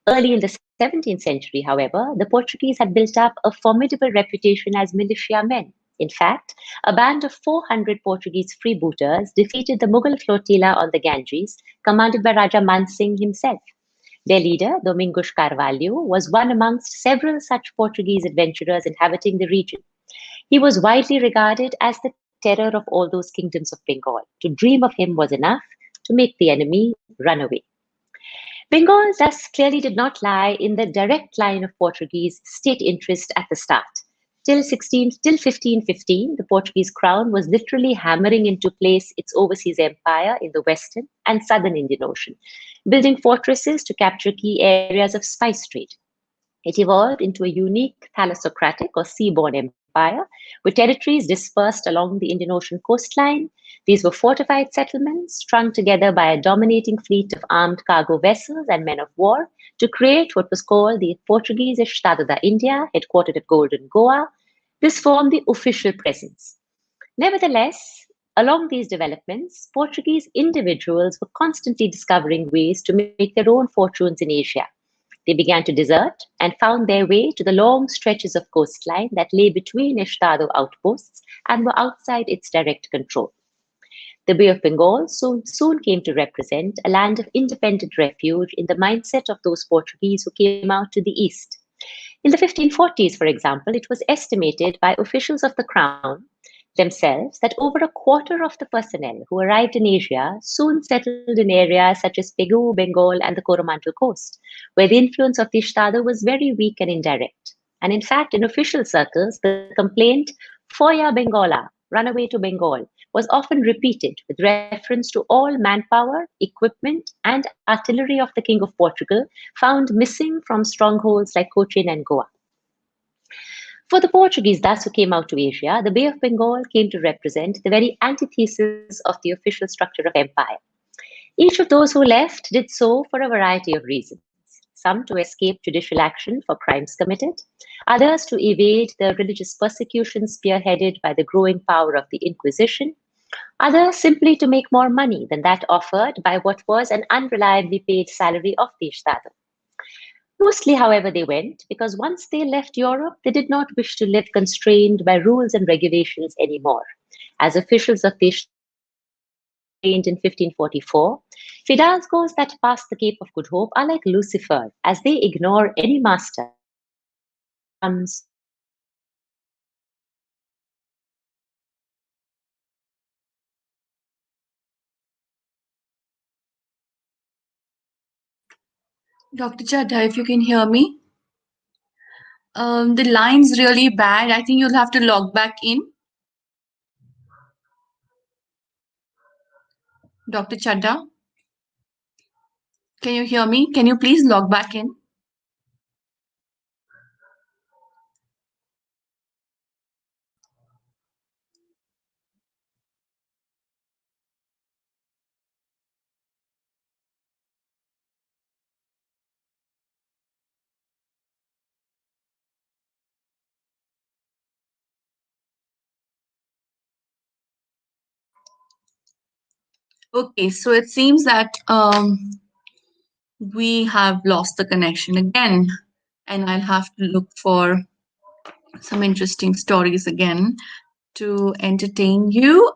Early in the 17th century, however, the Portuguese had built up a formidable reputation as militiamen. In fact, a band of 400 Portuguese freebooters defeated the Mughal flotilla on the Ganges, commanded by Raja Mansingh himself. Their leader, Domingos Carvalho, was one amongst several such Portuguese adventurers inhabiting the region. He was widely regarded as the terror of all those kingdoms of Bengal. To dream of him was enough to make the enemy run away. Bengal thus clearly did not lie in the direct line of Portuguese state interest at the start. Till 1515, the Portuguese crown was literally hammering into place its overseas empire in the western and southern Indian Ocean, building fortresses to capture key areas of spice trade. It evolved into a unique thalassocratic or seaborne empire with territories dispersed along the Indian Ocean coastline. These were fortified settlements strung together by a dominating fleet of armed cargo vessels and men of war to create what was called the Portuguese Estado da India, headquartered at Golden Goa. This formed the official presence. Nevertheless, along these developments, Portuguese individuals were constantly discovering ways to make their own fortunes in Asia. They began to desert and found their way to the long stretches of coastline that lay between Estado outposts and were outside its direct control. The Bay of Bengal soon came to represent a land of independent refuge in the mindset of those Portuguese who came out to the east. In the 1540s, for example, it was estimated by officials of the crown themselves that over a quarter of the personnel who arrived in Asia soon settled in areas such as Pegu, Bengal, and the Coromandel coast, where the influence of the Estado was very weak and indirect. And in fact, in official circles, the complaint, Foya Bengala, run away to Bengal, was often repeated with reference to all manpower, equipment, and artillery of the King of Portugal found missing from strongholds like Cochin and Goa. For the Portuguese, thus, who came out to Asia, the Bay of Bengal came to represent the very antithesis of the official structure of empire. Each of those who left did so for a variety of reasons. Some to escape judicial action for crimes committed, others to evade the religious persecution spearheaded by the growing power of the Inquisition, others simply to make more money than that offered by what was an unreliably paid salary of the Estado. Mostly, however, they went because once they left Europe, they did not wish to live constrained by rules and regulations anymore. As officials of the explained in 1544, Fidalgos that pass the Cape of Good Hope are like Lucifer, as they ignore any master comes. Dr. Chadha, if you can hear me. The line's really bad. I think you'll have to log back in. Dr. Chadda, can you hear me? Can you please log back in? Okay, so it seems that we have lost the connection again, and I'll have to look for some interesting stories again to entertain you.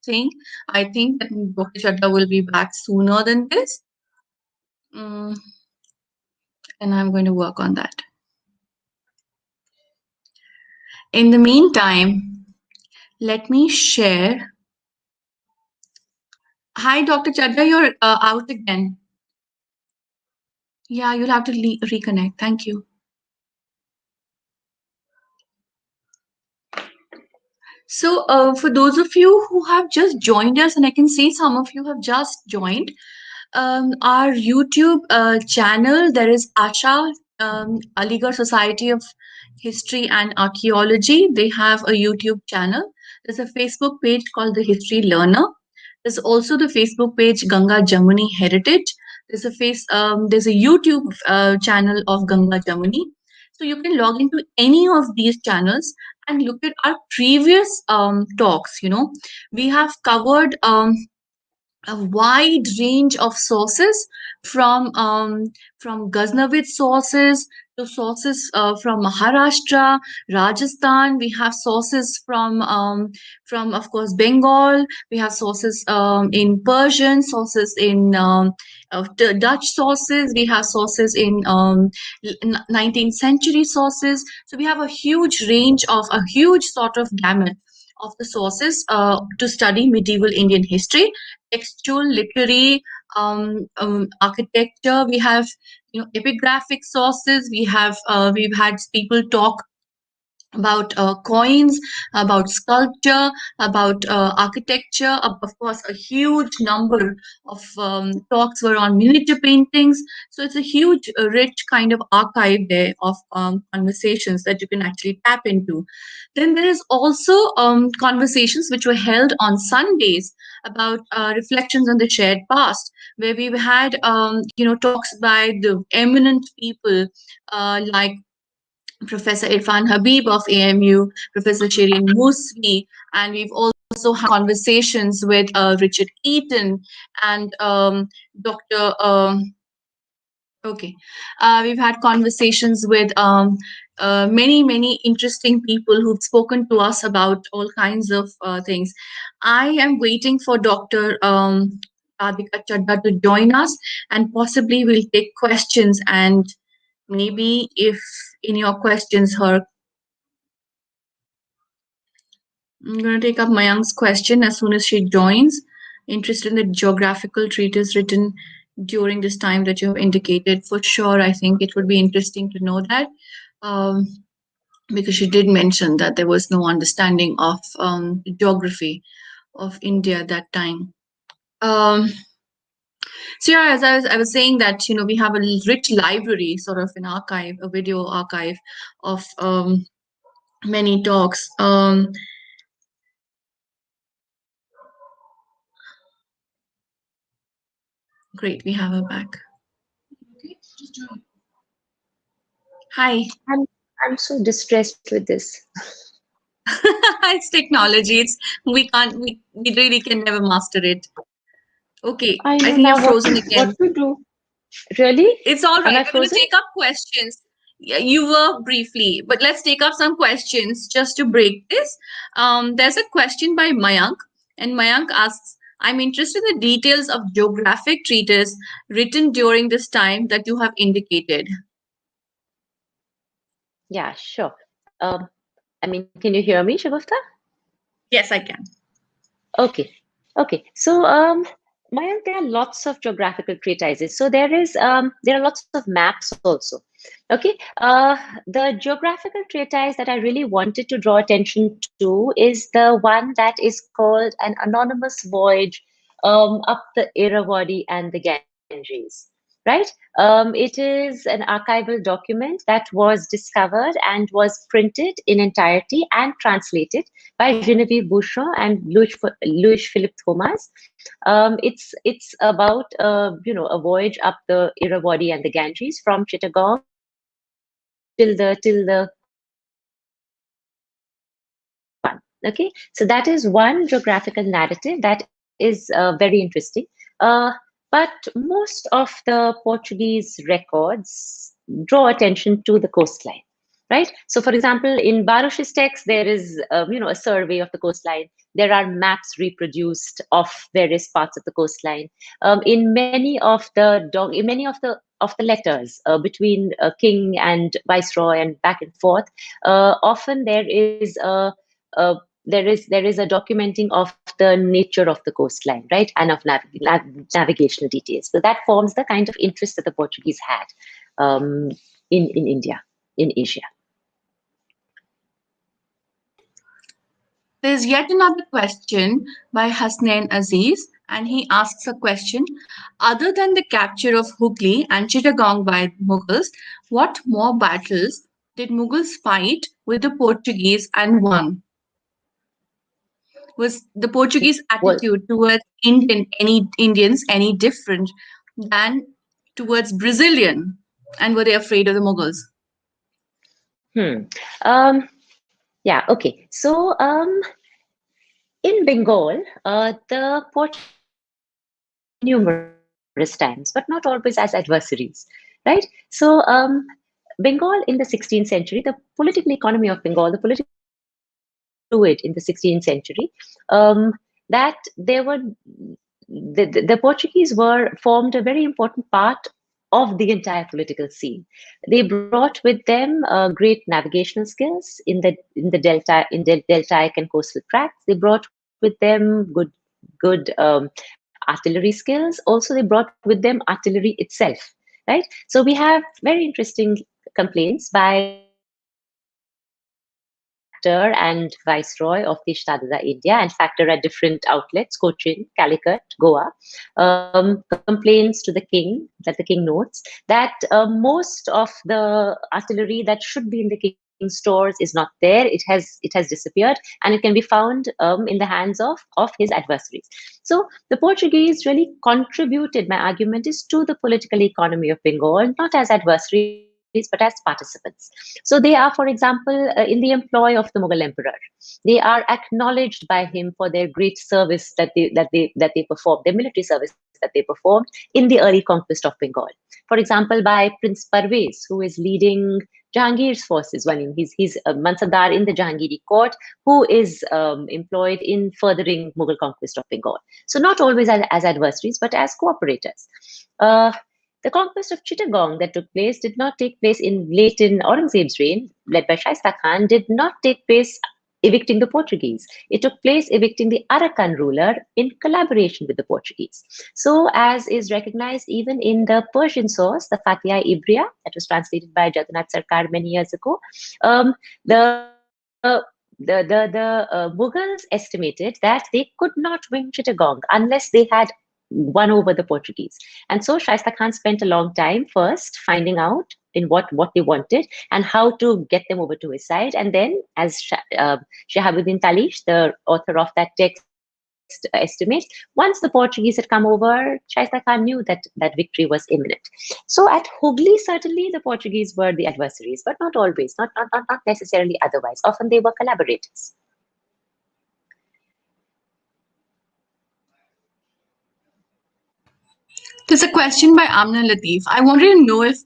Think, I think that Dr. Chadda will be back sooner than this, mm, and I'm going to work on that. In the meantime, let me share. Hi, Dr. Chadda, you're out again. Yeah, you'll have to reconnect. Thank you. So, for those of you who have just joined us, and I can see some of you have just joined, our YouTube channel, there is Asha, Aligarh Society of History and Archaeology. They have a YouTube channel. There's a Facebook page called The History Learner. There's also the Facebook page Ganga Jamuni Heritage. There's a YouTube channel of Ganga Jamuni. So you can log into any of these channels and look at our previous talks. We have covered a wide range of sources from Ghaznavid sources to sources from Maharashtra, Rajasthan. We have sources from of course Bengal. We have sources in Persian, sources in Dutch sources. We have sources in 19th century sources. So we have a huge sort of gamut of the sources to study medieval Indian history, textual, literary, architecture. We have epigraphic sources. We've had people talk about coins, about sculpture, about architecture. Of course, a huge number of talks were on miniature paintings. So it's a huge, rich kind of archive there of conversations that you can actually tap into. Then there is also conversations which were held on Sundays about reflections on the shared past, where we've had talks by the eminent people like Professor Irfan Habib of AMU, Professor Shireen Musli, and we've also had conversations with Richard Eaton and Dr. Okay. We've had conversations with many interesting people who've spoken to us about all kinds of things. I am waiting for Dr. Radhika Chadha to join us, and possibly we'll take questions. And maybe if in your questions, I'm going to take up Mayank's question as soon as she joins. Interested in the geographical treatise written during this time that you have indicated. For sure, I think it would be interesting to know that um, because she did mention that there was no understanding of geography of India at that time. Um, so yeah, as I was saying that we have a rich library, sort of an archive, a video archive of many talks. Great, we have her back. Okay, Hi. I'm I'm so distressed with this. It's technology. We really can never master it. Okay, I I know think you're now frozen what again. to do. Really? It's all Am right. I We're going to frozen? take up questions. Yeah, you were briefly, but let's take up some questions just to break this. There's a question by Mayank, and Mayank asks, I'm interested in the details of geographic treatise written during this time that you have indicated. Yeah, sure. I mean, can you hear me, Shagufta? Yes, I can. Okay. Okay. So, Mayank, there are lots of geographical treatises. So there are lots of maps also. Okay, the geographical treatise that I really wanted to draw attention to is the one that is called An Anonymous Voyage Up the Irrawaddy and the Ganges, right? It is an archival document that was discovered and was printed in entirety and translated by Genevieve Bouchon and Louis Philippe Thomas. It's about a voyage up the Irrawaddy and the Ganges from Chittagong till the one. Okay, so that is one geographical narrative that is very interesting. Uh, but most of the Portuguese records draw attention to the coastline, right? So, for example, in Baruch's text, there is a survey of the coastline. There are maps reproduced of various parts of the coastline. In many of the letters between king and viceroy and back and forth, often there is a documenting of the nature of the coastline, right, and of navigational details. So that forms the kind of interest that the Portuguese had um, in India, in Asia. There's yet another question by Hasnain Aziz, and he asks a question: other than the capture of Hooghly and Chittagong by Mughals, what more battles did Mughals fight with the Portuguese and won? Was the Portuguese Well, attitude towards Indians any different than towards Brazilian? And were they afraid of the Mughals? hmm. Yeah, okay. So in Bengal, the Portuguese fought numerous times, but not always as adversaries, right? So Bengal in the 16th century, the political economy of Bengal, the political system was so fluid in the 16th century that there were the Portuguese were formed a very important part of the entire political scene. They brought with them great navigational skills in the deltaic and coastal tracts. They brought with them good artillery skills. Also, they brought with them artillery itself. Right. So we have very interesting complaints by the factor and viceroy of the Shtadada India and factor at different outlets, Cochin, Calicut, Goa, complains to the king that the king notes that most of the artillery that should be in the king's stores is not there. It has disappeared, and it can be found in the hands of his adversaries. So the Portuguese really contributed. My argument is to the political economy of Bengal, not as adversaries but as participants. So they are, for example, in the employ of the Mughal emperor. They are acknowledged by him for their great service that they performed, their military service that they performed in the early conquest of Bengal. For example, by Prince Parvez, who is leading Jahangir's forces. He's a Mansabdar in the Jahangiri court who is employed in furthering Mughal conquest of Bengal. So not always as adversaries, but as cooperators. Uh, the conquest of Chittagong that took place did not take place in Aurangzeb's reign, led by Shaista Khan, did not take place evicting the Portuguese. It took place evicting the Arakan ruler in collaboration with the Portuguese. So, as is recognized even in the Persian source, the Fatiha Ibria, that was translated by Jagannath Sarkar many years ago, um, the the Mughals estimated that they could not win Chittagong unless they had won over the Portuguese. And so Shaista Khan spent a long time first finding out in what they wanted and how to get them over to his side. And then, as Shahabuddin Talish, the author of that text, estimates, once the Portuguese had come over, Shaista Khan knew that victory was imminent. So at Hooghly, certainly the Portuguese were the adversaries, but not always, not necessarily otherwise. Often they were collaborators. There's a question by Amna Latif. I wanted to know if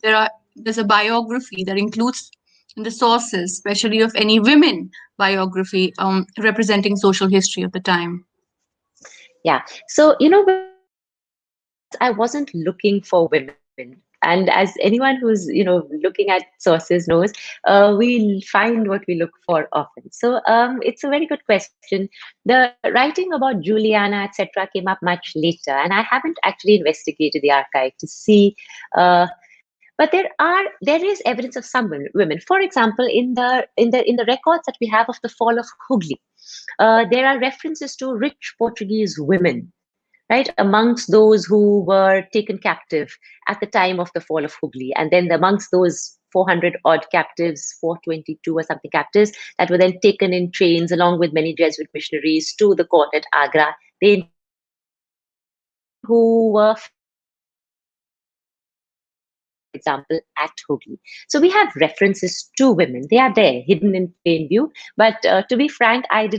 there's a biography that includes in the sources, especially of any women biography representing social history of the time. Yeah. So, when I wrote this, I wasn't looking for women. And as anyone who's, looking at sources knows, we'll find what we look for often. So it's a very good question. The writing about Juliana, etc., came up much later, and I haven't actually investigated the archive to see. But There is evidence of some women. For example, in the records that we have of the fall of Hooghly, there are references to rich Portuguese women, right, amongst those who were taken captive at the time of the fall of Hooghly. And then amongst those 400 odd captives, 422 or something captives that were then taken in chains along with many Jesuit missionaries to the court at Agra, they included women who were for example, at Hooghly. So we have references to women. They are there, hidden in plain view. But to be frank, I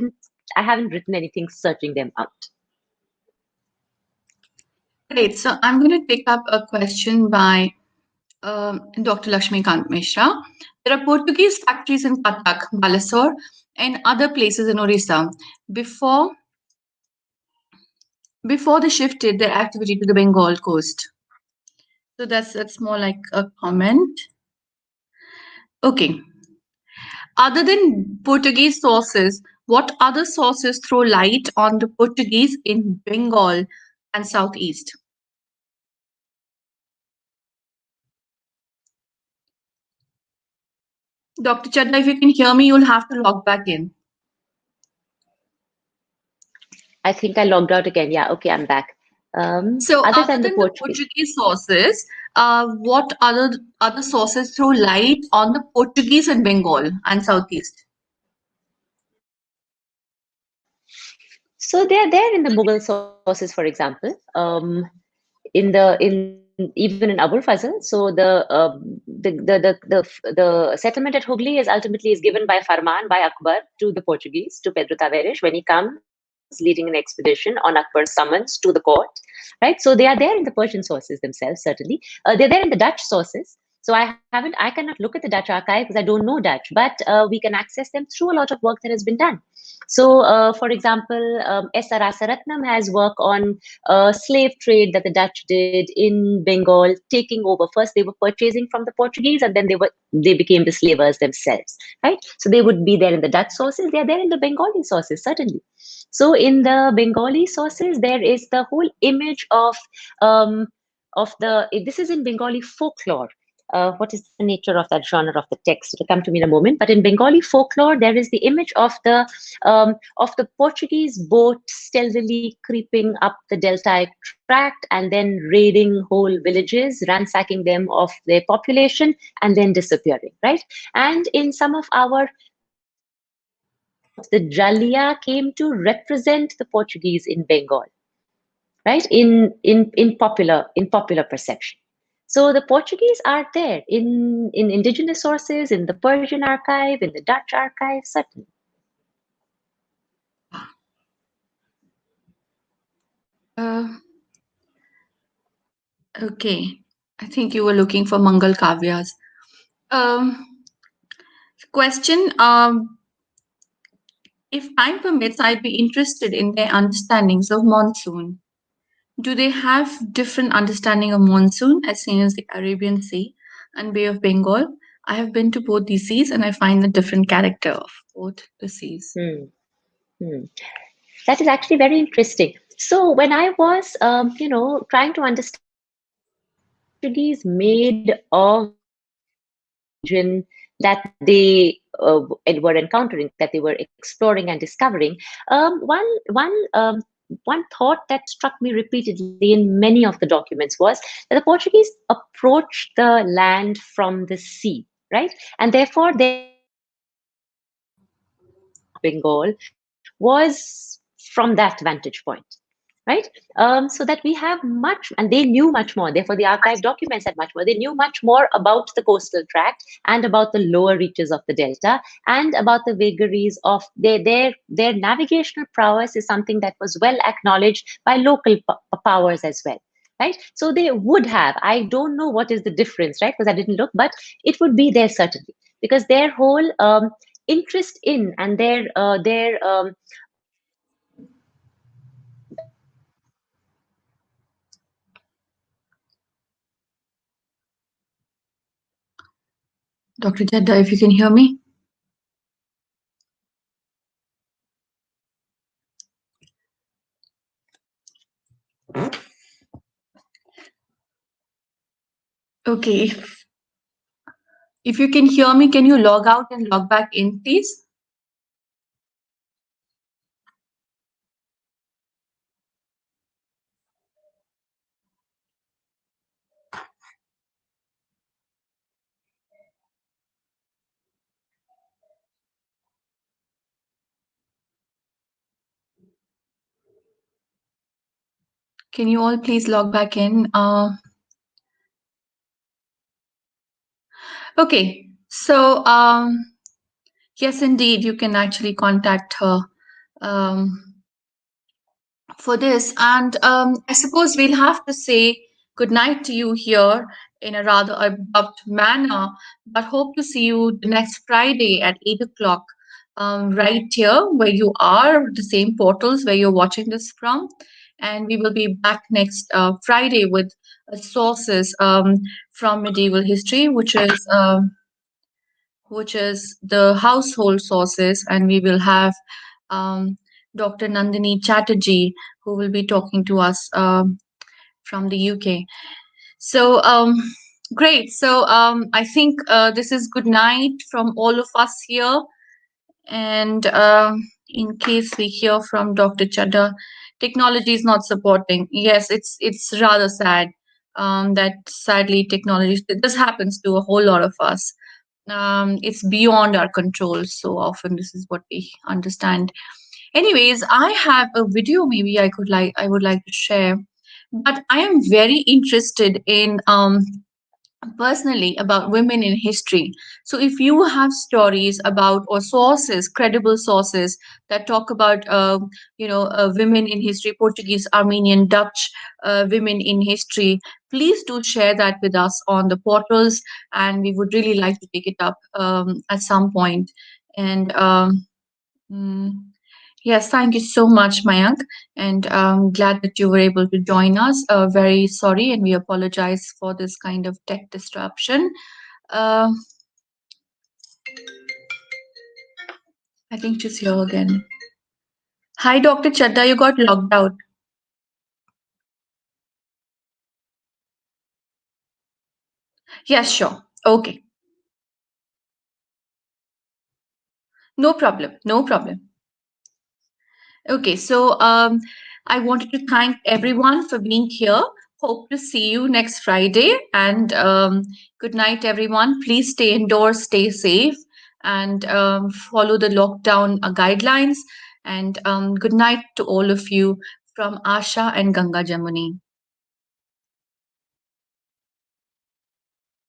haven't written anything searching them out. Great. So I'm going to take up a question by Dr. Lakshmikant Mishra. There are Portuguese factories in Cuttack, Balasore, and other places in Orissa. Before before they shifted their activity to the Bengal coast. So that's more like a comment. Okay. Other than Portuguese sources, what other sources throw light on the Portuguese in Bengal and Southeast? Dr. Chadha, if you can hear me, you'll have to log back in. I think I logged out again. Yeah, okay, I'm back. So, Other other than the than the Portuguese, Portuguese sources, what other sources throw light on the Portuguese in Bengal and Southeast? so they are there in the Mughal sources, for example. In even in Abul Fazl. So the settlement at Hooghly is ultimately is given by Farman by Akbar to the Portuguese, to Pedro Tavares when he comes leading an expedition on Akbar's summons to the court, right? So they are there in the Persian sources themselves, certainly. They're there in the Dutch sources. So I cannot look at the Dutch archive because I don't know Dutch, but we can access them through a lot of work that has been done. So, for example, S. R. Rasaratnam has work on slave trade that the Dutch did in Bengal, taking over. First, they were purchasing from the Portuguese, and then they became the slavers themselves, right? So they would be there in the Dutch sources. They are there in the Bengali sources, certainly. So in the Bengali sources, there is the whole image um, of the. This is in Bengali folklore. What is the nature of that genre of the text? It'll come to me in a moment. But in Bengali folklore, there is the image of the Portuguese boat stealthily creeping up the deltaic tract and then raiding whole villages, ransacking them of their population, and then disappearing, right? And in some of our records, the Jalia came to represent the Portuguese in Bengal, right? In popular perception. So the Portuguese are there in indigenous sources, in the Persian archive, in the Dutch archive, certainly. Uh, okay. I think you were looking for Mangal Kavyas. Um, question. If time permits, I'd be interested in their understandings of monsoon. Do they have different understanding of monsoon as seen as the Arabian Sea and Bay of Bengal? I have been to both these seas and I find the different character of both the seas. Hmm. Hmm. That is actually very interesting. So when I was, trying to understand what the Portuguese made of the region that they were encountering, that they were exploring and discovering, one thought that struck me repeatedly in many of the documents was that the Portuguese approached the land from the sea, right? And therefore, their understanding of Bengal was from that vantage point, right? So that we have much, and they knew much more. Therefore, the archive documents had much more. They knew much more about the coastal tract and about the lower reaches of the delta and about the vagaries of their navigational prowess is something that was well acknowledged by local powers as well. Right, so they would have. I don't know what is the difference, right? Because I didn't look, but it would be there certainly because their whole interest in and their Dr. Jadda, if you can hear me. Okay. If you can hear me, can you log out and log back in, please? Can you all please log back in? Okay, so yes, indeed, you can actually contact her. Um, for this. And I suppose we'll have to say good night to you here in a rather abrupt manner, but hope to see you the next Friday at 8 o'clock, right here where you are, the same portals where you're watching this from. And we will be back next Friday with sources from medieval history, which is the household sources, and we will have um, Dr. Nandini Chatterjee, who will be talking to us from the UK. So, great. So, I think this is good night from all of us here. And in case we hear from Dr. Chadha, technology is not supporting. Yes, it's rather sad that sadly technology, this happens to a whole lot of us. It's beyond our control. So often, this is what we understand. Anyways, I have a video maybe I would like to share, but I am very interested in personally about women in history. So if you have stories about or sources, credible sources that talk about women in history, Portuguese, Armenian, Dutch women in history, please do share that with us on the portals, and we would really like to take it up at some point. And mm, yes, thank you so much, Mayank, and glad that you were able to join us. Very sorry, and we apologize for this kind of tech disruption. Uh, I think she's here again. Hi, Dr. Chadda, you got logged out. Yes, sure. Okay, no problem, no problem. Okay, so I wanted to thank everyone for being here. Hope to see you next Friday. And good night, everyone. Please stay indoors, stay safe, and follow the lockdown guidelines. And good night to all of you from Asha and Ganga Jamuni.